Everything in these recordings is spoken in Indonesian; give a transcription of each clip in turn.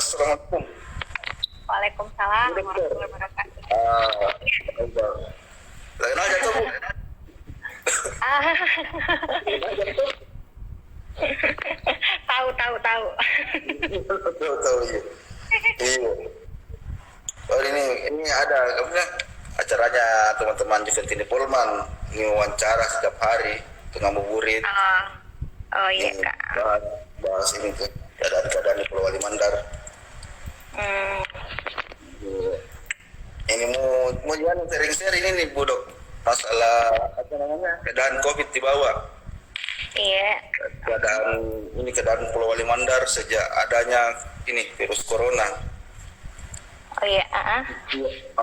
Assalamualaikum. Waalaikumsalam Dokter. warahmatullahi wabarakatuh. Udah. Lain aja tuh, Bu. Ah, Lain aja tuh. tahu. Tahu, iya. Iya. Oh, ini ada acaranya teman-teman Juventini Polman. Ini wawancara setiap hari tengah ngabuburit. Oh iya Ini Kak. bahas ini tuh keadaan di Pulau Wali Mandar. Hmm, Iya. Ini mau jangan sharing-sharing ini nih, Bu Dok. Masalah apa namanya? Keadaan COVID di bawah. iya. Keadaan Pulau Wali Mandar sejak adanya ini virus corona. Oh iya.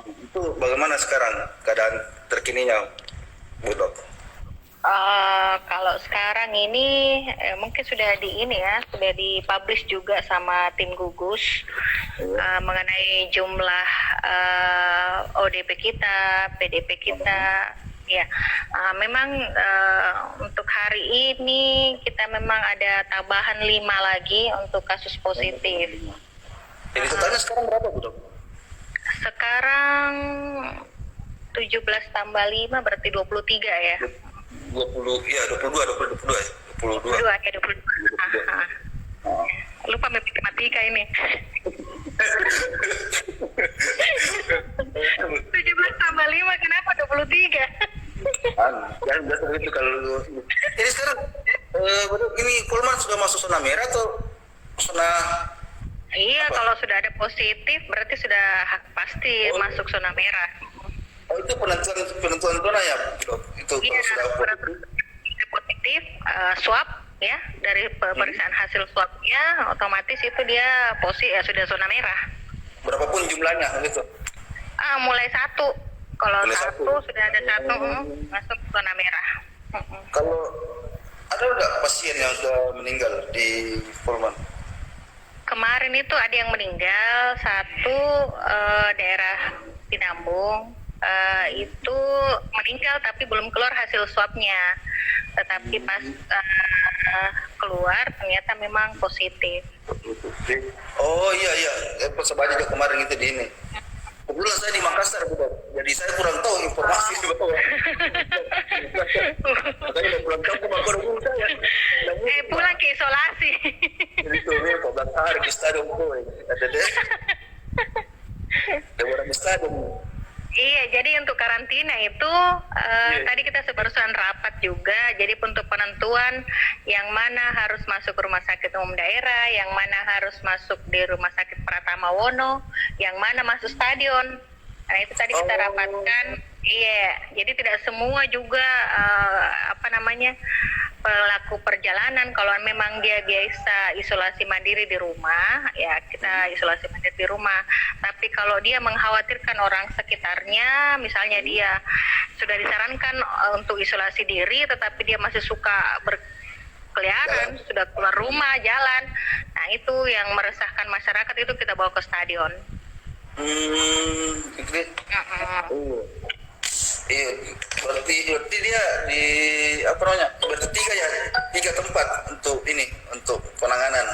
Itu bagaimana sekarang keadaan terkininya, Bu Dok? Kalau sekarang ini mungkin sudah sudah dipublish juga sama tim gugus mengenai jumlah ODP kita, PDP kita. Ya, memang untuk hari ini kita memang ada tambahan 5 lagi untuk kasus positif. Jadi totalnya sekarang berapa, Bu Dok? Sekarang 17 tambah 5 berarti 23 ya. 22 ya. 22 22 ya, 22. Lupa matematika ini. 17 tambah 5 kenapa 23? Jangan biasa begitu kalau ini sekarang Bu Dok, ini Polman sudah masuk zona merah atau zona Iya, apa? kalau sudah ada positif berarti sudah pasti masuk zona merah. Oh, itu penentuan zona ya, Bu Dok? Itu Iya, kalau sudah positif swab ya, dari pemeriksaan hasil swabnya otomatis itu dia sudah zona merah. berapapun jumlahnya gitu. Mulai 1. Kalau Mulai 1 1. sudah ada 1 masuk zona merah. Kalau ada nggak pasien yang sudah meninggal di Polman? Kemarin itu ada yang meninggal, 1 daerah Tinambung. Itu meninggal tapi belum keluar hasil swabnya, tetapi pas keluar ternyata memang positif. Oh iya, persebaya juga kemarin itu di ini. Kebetulan saya di Makassar, Bu Dok. Jadi saya kurang tahu informasi di bawah. Makanya udah pulang kampung, aku udah ngurus saya. Pulang ke isolasi. Jadi tuh, 14 hari di stadion boy. Ada deh. Ada orang di stadion. Iya, jadi untuk karantina itu tadi kita barusan rapat juga. Jadi untuk penentuan yang mana harus masuk rumah sakit umum daerah, yang mana harus masuk di rumah sakit Pratama Wono, yang mana masuk stadion. Nah itu tadi kita rapatkan. Iya, jadi tidak semua juga pelaku perjalanan. Kalau memang dia biasa isolasi mandiri di rumah, ya kita isolasi mandiri di rumah. Tapi kalau dia mengkhawatirkan orang sekitarnya, misalnya dia sudah disarankan untuk isolasi diri, tetapi dia masih suka berkeliaran, sudah keluar rumah, jalan. Nah itu yang meresahkan masyarakat, itu kita bawa ke stadion. Gitu. Iya, berarti dia di berarti 3 tempat untuk penanganan.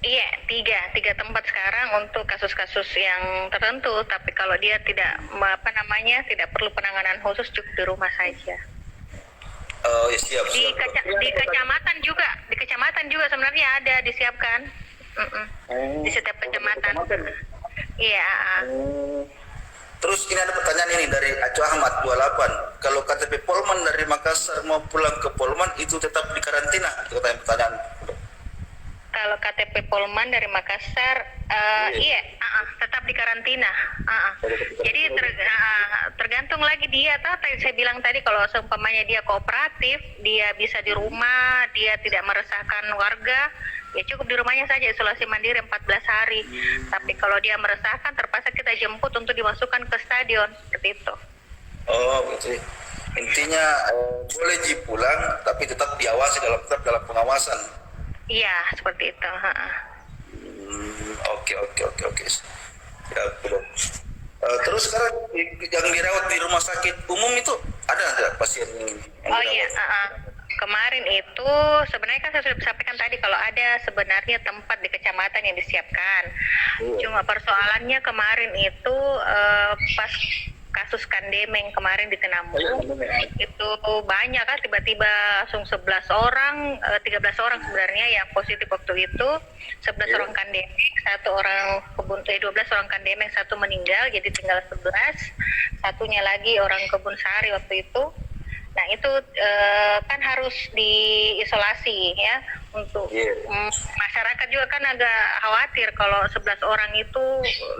Iya, tiga tempat sekarang untuk kasus-kasus yang tertentu. Tapi kalau dia tidak tidak perlu penanganan khusus, cukup di rumah saja. Oh ya, siap. Di kecamatan juga sebenarnya ada disiapkan. Di setiap kecamatan. Iya. Terus ini ada pertanyaan ini dari Aco Ahmad 28. Kalau KTP Polman dari Makassar mau pulang ke Polman itu tetap di karantina? Itu pertanyaan. Kalau KTP Polman dari Makassar, tetap di karantina. Jadi tergantung lagi dia. Tadi saya bilang tadi, kalau seumpamanya dia kooperatif, dia bisa di rumah, dia tidak meresahkan warga, ya cukup di rumahnya saja isolasi mandiri 14 hari. Tapi kalau dia meresahkan, terpaksa kita jemput untuk dimasukkan ke stadion, seperti itu. Oh, betul. Intinya boleh pulang, tapi tetap diawasi dalam pengawasan. Iya, seperti itu. Oke. Ya, belum. Terus sekarang yang dirawat di rumah sakit umum itu ada nggak pasien yang Oh iya, kemarin itu sebenarnya kan saya sudah sampaikan tadi kalau ada sebenarnya tempat di kecamatan yang disiapkan. Cuma persoalannya kemarin itu pas kasus Kandemeng kemarin di Tenambung itu banyak kan, tiba-tiba langsung 11 orang, 13 orang sebenarnya yang positif waktu itu, 11 orang Kandemeng, 12 orang Kandemeng, 1 meninggal, jadi tinggal 11, satunya lagi orang Kebun Sari waktu itu. Nah itu kan harus diisolasi ya untuk masyarakat juga kan agak khawatir kalau 11 orang itu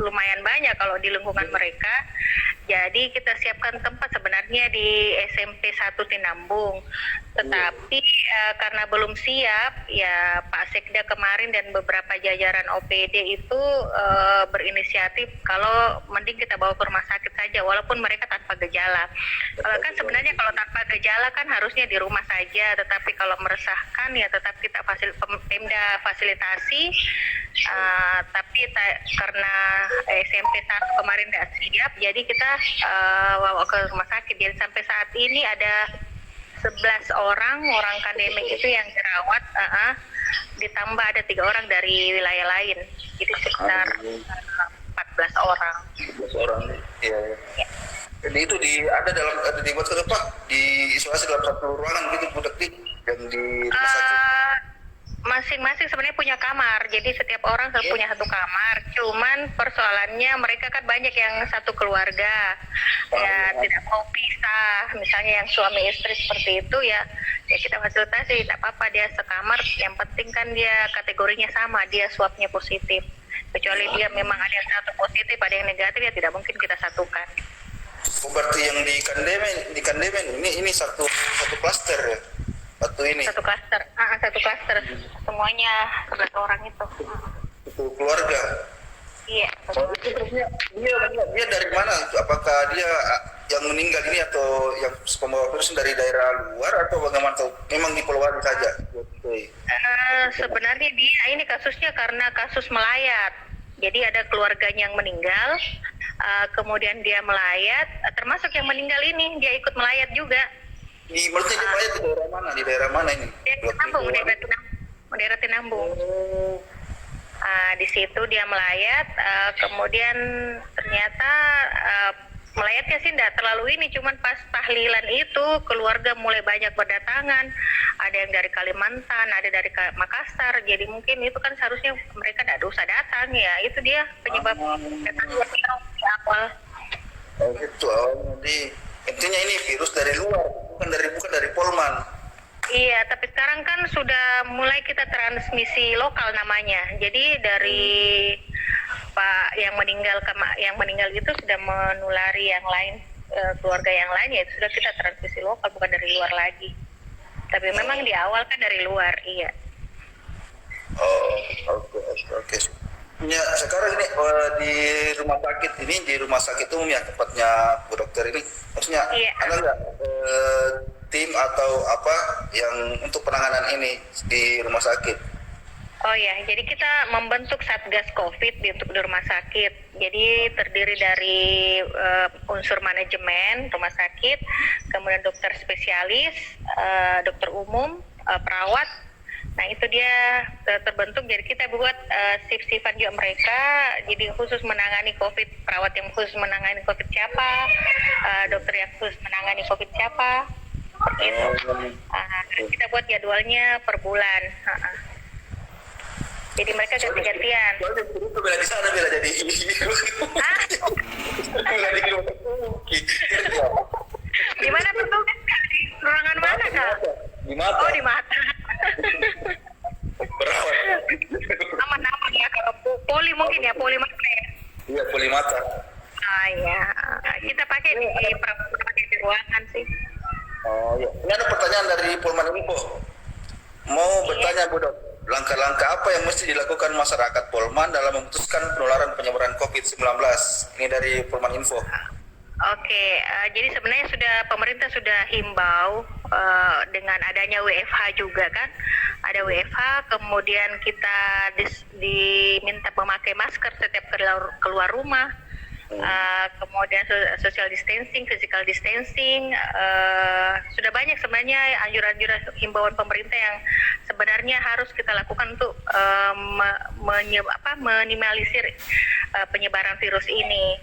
lumayan banyak kalau di lingkungan mereka. Jadi kita siapkan tempat sebenarnya di SMP 1 Tinambung. Tetapi karena belum siap ya Pak Sekda kemarin dan beberapa jajaran OPD itu berinisiatif kalau mending kita bawa ke rumah sakit saja walaupun mereka tanpa gejala. Kalau kan sebenarnya kalau tanpa gejala kan harusnya di rumah saja, tetapi kalau meresahkan ya tetap kita Pemda fasilitasi, tapi karena SMP 1 kemarin tidak siap, jadi kita bawa ke rumah sakit. Jadi sampai saat ini ada 11 orang Kandemeng itu yang dirawat, ditambah ada 3 orang dari wilayah lain, jadi sekitar 14 orang. 14 orang, iya. Ya. Dan itu ada dibuat ke depan, diisolasi dalam satu ruangan gitu, budak yang di rumah sakit. Masing-masing sebenarnya punya kamar, jadi setiap orang punya satu kamar. Cuman persoalannya mereka kan banyak yang satu keluarga, ya tidak mau pisah. Misalnya yang suami istri seperti itu ya kita fasilitasi, tidak apa-apa dia sekamar. Yang penting kan dia kategorinya sama, dia swabnya positif. Kecuali dia memang ada yang satu positif, ada yang negatif ya tidak mungkin kita satukan. Berarti yang di Kandemeng ini satu klaster ya? Satu klaster, semuanya 11 orang itu. Itu keluarga. Iya. Dia dari mana? Apakah dia yang meninggal ini atau yang pembawa virus dari daerah luar atau bagaimana? Memang di Polewali saja? Sebenarnya dia ini kasusnya karena kasus melayat. Jadi ada keluarganya yang meninggal, kemudian dia melayat, termasuk yang meninggal ini dia ikut melayat juga. Maksudnya dia melayat di daerah mana ini? Daerah Tinambung. Di situ dia melayat, kemudian ternyata melayatnya sih tidak terlalu ini, cuman pas tahlilan itu keluarga mulai banyak berdatangan, ada yang dari Kalimantan, ada dari Makassar, jadi mungkin itu kan seharusnya mereka tidak usah datang ya, itu dia penyebab datang di awal. Oh gitu, jadi intinya ini virus dari luar, bukan dari Polman. Iya, tapi sekarang kan sudah mulai kita transmisi lokal namanya. Jadi dari Pak yang meninggal itu sudah menulari yang lain, keluarga yang lain, ya sudah kita transmisi lokal, bukan dari luar lagi. Tapi memang di awal kan dari luar, iya. Oh, oke. Ya, sekarang ini di rumah sakit umum ya, tempatnya Bu Dokter ini, maksudnya ada nggak tim atau apa yang untuk penanganan ini di rumah sakit? Oh ya, jadi kita membentuk Satgas COVID untuk di rumah sakit. Jadi terdiri dari unsur manajemen rumah sakit, kemudian dokter spesialis, dokter umum, perawat. Nah itu dia terbentuk, jadi kita buat shift-shiftan juga mereka, jadi khusus menangani COVID, perawat yang khusus menangani COVID siapa, dokter yang khusus menangani COVID siapa, seperti itu. Kita buat jadwalnya per bulan. Jadi mereka ganti-gantian. Itu bela di sana, bela jadi ini. Bela di di mana tuh? Di ruangan mana kak? Di mata. Oh di mata. Berawat. Aman-aman ya kalau poli mungkin ya, poli mata ya. Iya, poli mata. Iya, kita pakai di ruangan sih. Oh iya. Ini ada pertanyaan dari Polman Info. Mau bertanya Bu Dok, langkah-langkah apa yang mesti dilakukan masyarakat Polman dalam memutuskan penularan penyebaran COVID-19? Ini dari Polman Info. Oke, jadi sebenarnya pemerintah sudah himbau dengan adanya WFH juga kan, ada WFH, kemudian kita diminta memakai masker setiap keluar rumah, kemudian social distancing, physical distancing, sudah banyak sebenarnya anjuran-anjuran himbauan pemerintah yang sebenarnya harus kita lakukan untuk minimalisir penyebaran virus ini.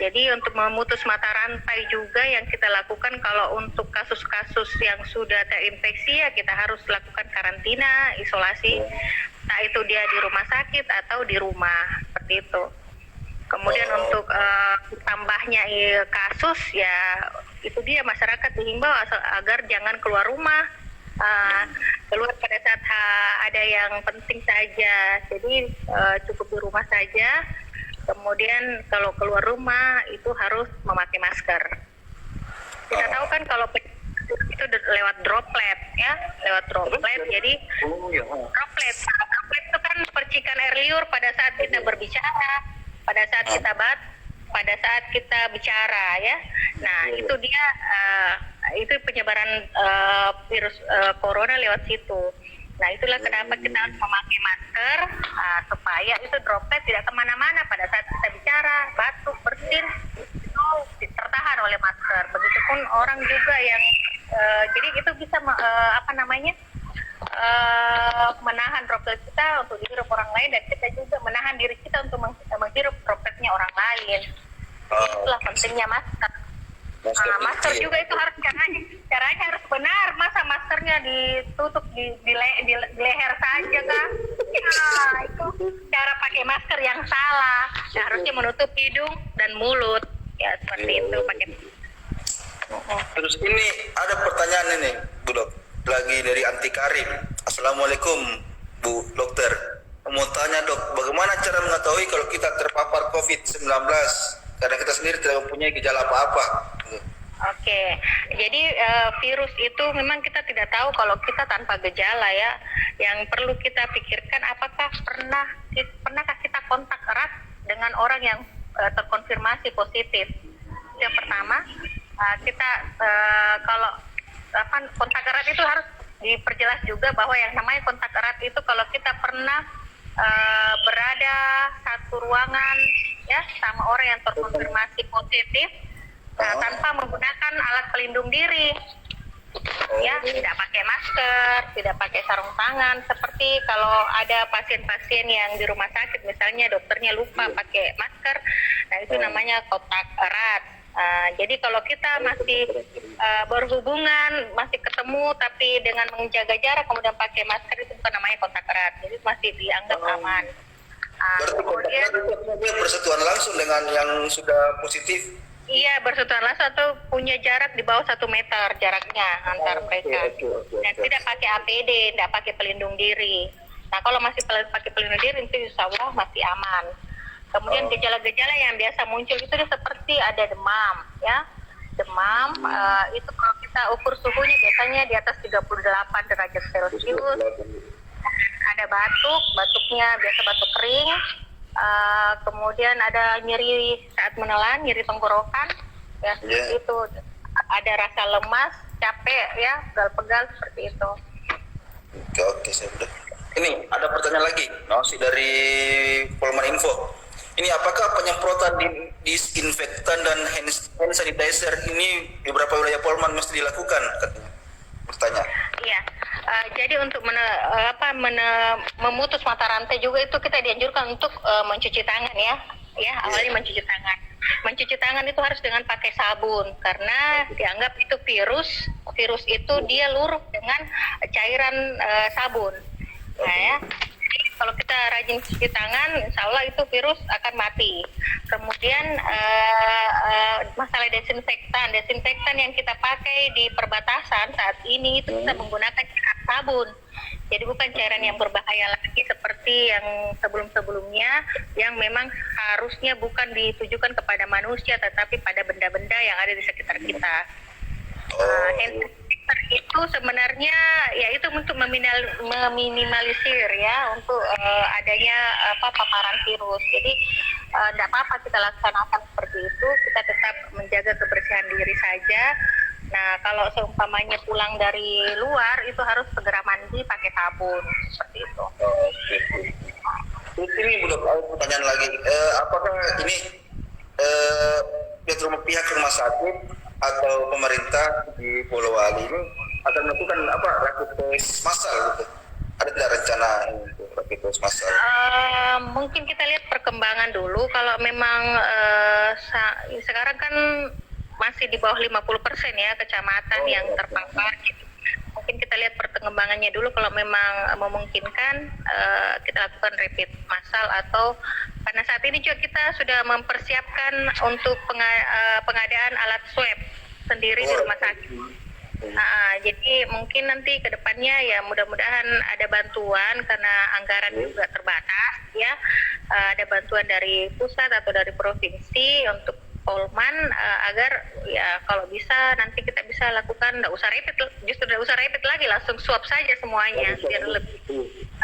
Jadi untuk memutus mata rantai juga yang kita lakukan, kalau untuk kasus-kasus yang sudah terinfeksi ya kita harus lakukan karantina, isolasi, entah itu dia di rumah sakit atau di rumah, seperti itu. Kemudian untuk tambahnya kasus ya itu dia, masyarakat dihimbau agar jangan keluar rumah, keluar pada saat ada yang penting saja, jadi cukup di rumah saja. Kemudian kalau keluar rumah itu harus memakai masker. Kita tahu kan kalau itu lewat droplet ya, lewat droplet. Jadi droplet itu kan percikan air liur pada saat kita berbicara, pada saat kita pada saat kita bicara ya. Nah itu dia, itu penyebaran virus corona lewat situ. Nah itulah kenapa kita harus memakai masker, supaya itu droplet tidak kemana-mana pada saat kita bicara, batuk, bersin, itu tertahan oleh masker. Begitupun orang juga yang jadi itu bisa menahan droplet kita untuk dihirup orang lain, dan kita juga menahan diri kita untuk menghirup dropletnya orang lain. Itulah pentingnya masker. Masker juga itu harus caranya harus benar. Masa maskernya ditutup di leher saja kan? Nah, itu cara pakai masker yang salah. Nah, harusnya menutup hidung dan mulut. Ya seperti itu pakai. Terus ini ada pertanyaan ini, Bu Dok, lagi dari Anti Karim. Assalamualaikum, Bu Dokter. Mau tanya Dok, bagaimana cara mengetahui kalau kita terpapar COVID-19? Karena kita sendiri tidak mempunyai gejala apa-apa. Oke, jadi virus itu memang kita tidak tahu kalau kita tanpa gejala ya. Yang perlu kita pikirkan, apakah pernahkah kita kontak erat dengan orang yang terkonfirmasi positif. Yang pertama, kita kalau kontak erat itu harus diperjelas juga bahwa yang namanya kontak erat itu kalau kita pernah berada satu ruangan ya sama orang yang terkonfirmasi positif, tanpa menggunakan alat pelindung diri, ya tidak pakai masker, tidak pakai sarung tangan. Seperti kalau ada pasien-pasien yang di rumah sakit misalnya dokternya lupa pakai masker, nah itu namanya kontak erat. Jadi kalau kita masih berhubungan, masih ketemu tapi dengan menjaga jarak kemudian pakai masker, itu bukan namanya kontak erat, jadi masih dianggap aman. Kemudian dia bersentuhan langsung dengan yang sudah positif. Iya, bersentuhan langsung atau punya jarak di bawah 1 meter jaraknya antar mereka. Dan tidak pakai APD, tidak pakai pelindung diri. Nah kalau masih pakai pelindung diri itu insya Allah masih aman. Kemudian gejala-gejala yang biasa muncul itu seperti ada demam, ya. Demam itu kalau kita ukur suhunya biasanya di atas 38 derajat Celcius. Ada batuknya biasa batuk kering. Kemudian ada nyeri saat menelan, nyeri tenggorokan, ya seperti itu. Ada rasa lemas, capek, ya, pegal-pegal seperti itu. Oke, saya udah. Ini ada pertanyaan lagi, masih dari Polman Info. Ini apakah penyemprotan disinfektan dan hand sanitizer ini di beberapa wilayah Polman mesti dilakukan? Katanya. Bertanya. Iya. Jadi untuk memutus mata rantai juga itu kita dianjurkan untuk mencuci tangan ya. Ya, awalnya mencuci tangan. Mencuci tangan itu harus dengan pakai sabun karena dianggap itu virus itu dia luruh dengan cairan sabun. Nah ya. Kalau kita rajin cuci tangan, insya Allah itu virus akan mati. Kemudian masalah desinfektan yang kita pakai di perbatasan saat ini itu kita menggunakan cairan sabun. Jadi bukan cairan yang berbahaya lagi seperti yang sebelum-sebelumnya, yang memang harusnya bukan ditujukan kepada manusia tetapi pada benda-benda yang ada di sekitar kita. Itu sebenarnya ya itu untuk meminimalisir ya untuk adanya paparan virus. Jadi tidak apa-apa kita laksanakan seperti itu, kita tetap menjaga kebersihan diri saja. Nah kalau seumpamanya pulang dari luar itu harus segera mandi pakai sabun seperti itu. Ini belum ada pertanyaan lagi. Apakah ini pihak rumah sakit atau pemerintah di Polowali ini akan melakukan rapid test massal gitu? Ada tidak rencana untuk rapid test massal? Mungkin kita lihat perkembangan dulu. Kalau memang sekarang kan masih di bawah 50% ya kecamatan yang terpapar gitu. Mungkin kita lihat perkembangannya dulu, kalau memang memungkinkan kita lakukan rapid massal, atau karena saat ini juga kita sudah mempersiapkan untuk pengadaan alat swab sendiri di rumah sakit. Jadi mungkin nanti ke depannya ya mudah-mudahan ada bantuan, karena anggaran juga terbatas ya. Ada bantuan dari pusat atau dari provinsi untuk Polman, agar ya kalau bisa nanti kita bisa lakukan, nggak usah rapid lagi, langsung swab saja semuanya biar lebih.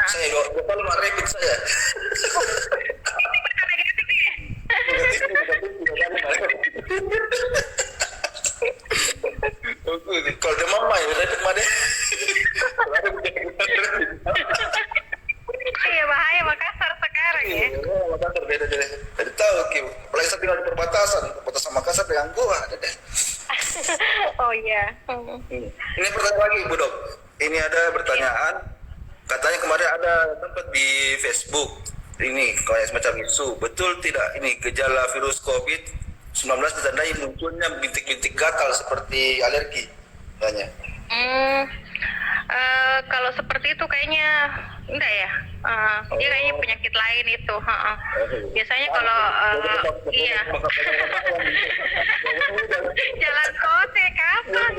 Saya dua kali rapid saya. Kalau demam mah ya rapid mah deh. Iya, bahaya Makassar sekarang ya. Makassar beda deh. Jadi tahu Kim, apalagi saya tinggal di perbatasan Makassar dengan gua ada deh. Oh iya. Ini pertanyaan lagi Bu Dok. Ini ada pertanyaan, katanya kemarin ada tempat di Facebook ini kayak semacam isu, betul tidak ini gejala virus COVID-19 ditandai munculnya bintik-bintik gatal seperti alergi? Tanya. Kalau seperti itu kayaknya enggak ya. Dia kayaknya penyakit lain itu. Biasanya kalau iya. Jalan kote kapan?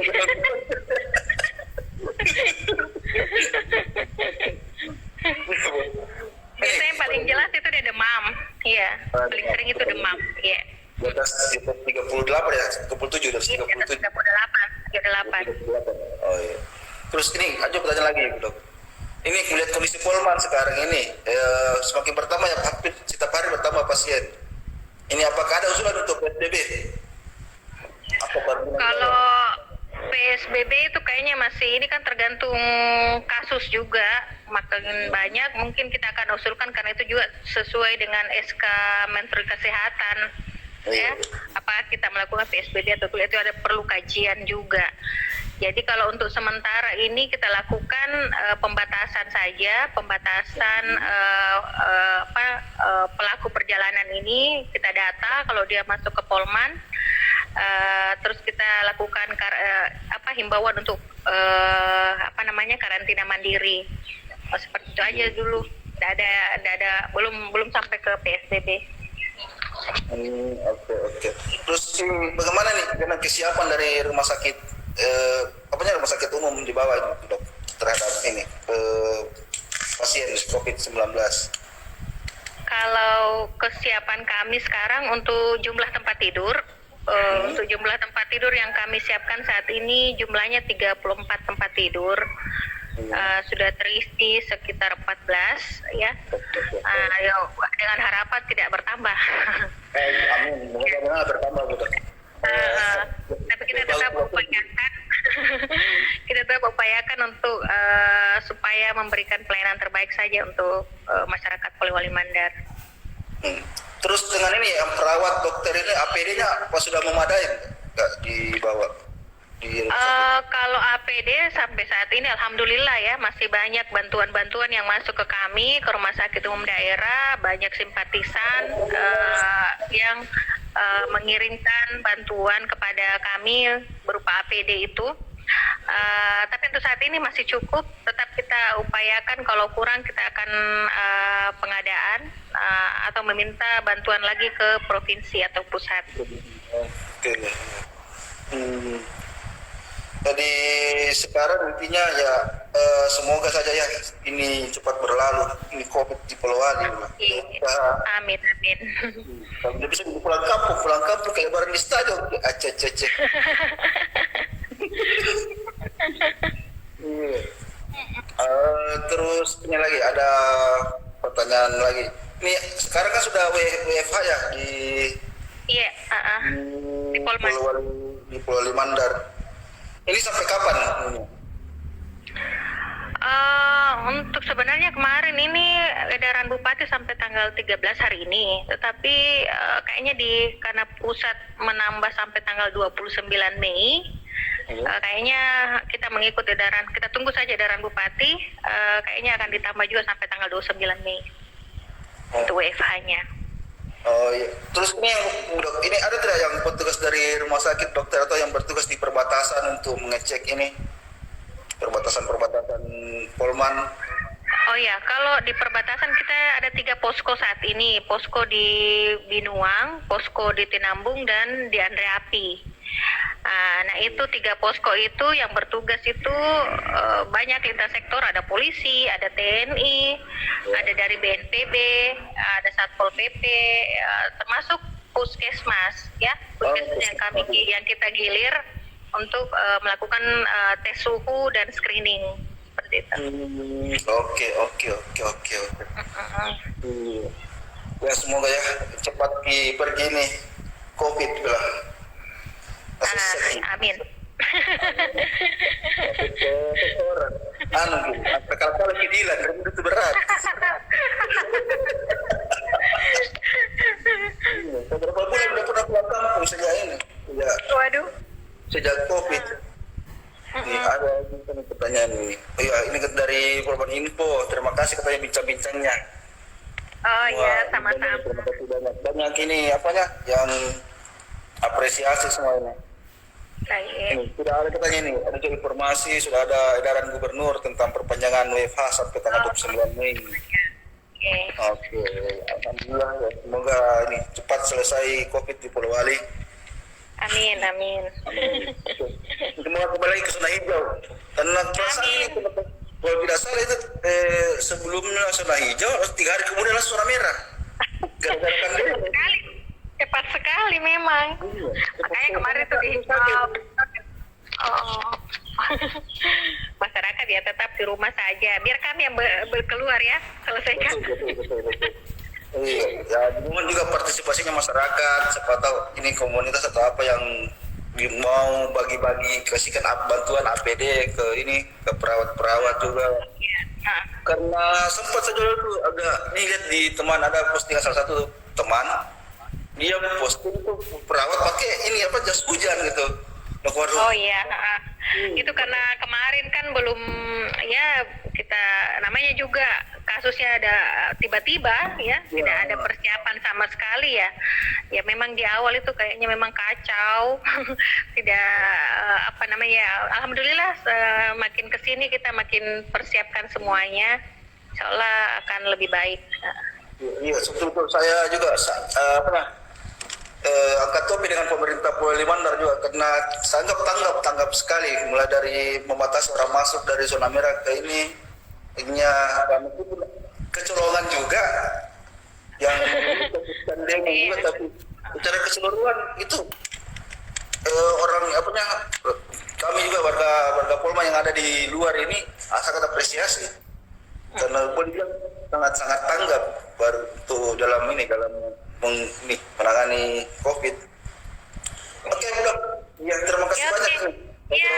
Biasanya paling jelas itu dia demam. Iya, paling sering itu demam. Iya. Di atas 38 ya, 37 dari 37. 38. Oh iya. Terus ini aja pertanyaan lagi Bu Dok. Ini melihat kondisi Polman sekarang ini, semakin bertambah ya, hampir setiap hari bertambah pasien. Ini apakah ada usulan untuk PSBB? Kalau PSBB itu kayaknya masih, ini kan tergantung kasus juga, makin banyak mungkin kita akan usulkan, karena itu juga sesuai dengan SK Menteri Kesehatan. Ya, apa kita melakukan PSBB atau tidak, itu ada perlu kajian juga. Jadi kalau untuk sementara ini kita lakukan pembatasan saja, pelaku perjalanan ini kita data kalau dia masuk ke Polman, terus kita lakukan himbauan untuk karantina mandiri. Seperti itu aja dulu. Belum sampai ke PSBB. Oke. Terus bagaimana nih dengan kesiapan dari rumah sakit rumah sakit umum di bawah ini Dok, terhadap ini pasien COVID-19? Kalau kesiapan kami sekarang untuk jumlah tempat tidur, untuk jumlah tempat tidur yang kami siapkan saat ini jumlahnya 34 tempat tidur. Sudah terisi sekitar 14 ya. Dengan harapan tidak bertambah. Amin, mudah-mudahan bertambah betul. Tapi kita tetap upayakan untuk supaya memberikan pelayanan terbaik saja untuk masyarakat Polewali Mandar. Terus dengan ini yang perawat dokter ini APD-nya apa sudah memadai nggak dibawa? Kalau APD sampai saat ini alhamdulillah ya, masih banyak bantuan-bantuan yang masuk ke kami, ke Rumah Sakit Umum Daerah, banyak simpatisan yang mengirimkan bantuan kepada kami berupa APD itu. Tapi untuk saat ini masih cukup, tetap kita upayakan, kalau kurang kita akan pengadaan atau meminta bantuan lagi ke provinsi atau pusat. Oke. Jadi sekarang intinya ya semoga saja ya ini cepat berlalu, ini COVID di Polowali. Amin. Kalau bisa pulang kampung kayak bareng di stadion, aceh. Terus ini lagi ada pertanyaan lagi. Ini sekarang kan sudah WFH ya di di Polman. Di Polewali Mandar. Ini sampai kapan? Untuk sebenarnya kemarin ini edaran Bupati sampai tanggal 13 hari ini, tetapi kayaknya karena pusat menambah sampai tanggal 29 Mei, kayaknya kita mengikut edaran, kita tunggu saja edaran Bupati, kayaknya akan ditambah juga sampai tanggal 29 Mei untuk WFH-nya. Oh iya. Terus ini dok, ini ada tidak yang petugas dari rumah sakit dokter atau yang bertugas di perbatasan untuk mengecek ini perbatasan Polman? Oh ya, kalau di perbatasan kita ada 3 posko saat ini, posko di Binuang, posko di Tinambung, dan di Andre Api. Nah itu 3 posko itu yang bertugas itu banyak lintas sektor, ada polisi, ada TNI, ada dari BNPB, ada Satpol PP, termasuk puskesmas, ya, puskesmas yang kita gilir untuk melakukan tes suhu dan screening seperti itu. Oke. Ya semoga ya cepat pergi nih COVID lah. Amin. Kalau kidilan itu berat. Beberapa bulan udah pernah pulang kampung sejak ini. Waduh. Sejak COVID. Ini ada pertanyaan ini. Oh iya, ini dari Polman Info. Terima kasih katanya bincang-bincangnya. Oh iya, sama-sama. Terima kasih banyak ini apanya yang apresiasi semuanya. Baik. Sudah ada katanya ini, ada juga informasi, sudah ada edaran gubernur tentang perpanjangan WFH sampai tanggal 29 Mei. Oke, alhamdulillah ya. Semoga ini cepat selesai COVID di Pulau Wali. Amin. Semoga kembali ke zona hijau. Karena perasaan ini, kalau tidak salah itu sebelumnya zona hijau, 3 hari kemudian langsung zona merah. Gara-gara pandemi. Cepat sekali memang. Makanya kemarin itu dihimbau. Masyarakat ya tetap di rumah saja. Biar kami yang berkeluar ya, selesaikan. Betul. Iya, ya mohon juga partisipasinya masyarakat. Siapa tahu ini komunitas atau apa yang mau bagi-bagi kasihkan bantuan APD ke perawat-perawat juga. Karena sempat saja dulu agak lihat di teman ada postingan salah satu teman. Dia posting itu perawat pakai ini jas hujan gitu. Oh iya, itu karena kemarin kan belum ya kita namanya juga kasusnya ada tiba-tiba ya, tidak ada persiapan sama sekali ya. Ya memang di awal itu kayaknya memang kacau, tidak alhamdulillah makin kesini kita makin persiapkan semuanya, insyaallah akan lebih baik. Iya, betul saya juga angkat topi dengan pemerintah Pulau Limandar juga karena tanggap sekali mulai dari membatasi orang masuk dari zona merah ke ini kecolongan juga yang demo juga, tapi secara keseluruhan itu kami juga warga Polman yang ada di luar ini sangat apresiasi karena polisi sangat tanggap dalam menangani COVID. Oke, Dok. Ya, terima kasih banyak. Iya,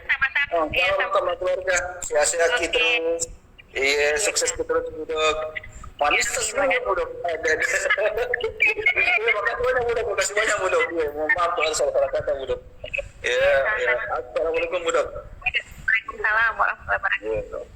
sama-sama. Iya, sama keluarga. Sehat-sehat kita terus. Iya, sukses terus, Dok. Manis terus, Dok. Makasih banyak, Dok. Mohon maaf kalau salah kata, Dok. Ya. Assalamualaikum, Dok. Waalaikumsalam warahmatullahi wabarakatuh.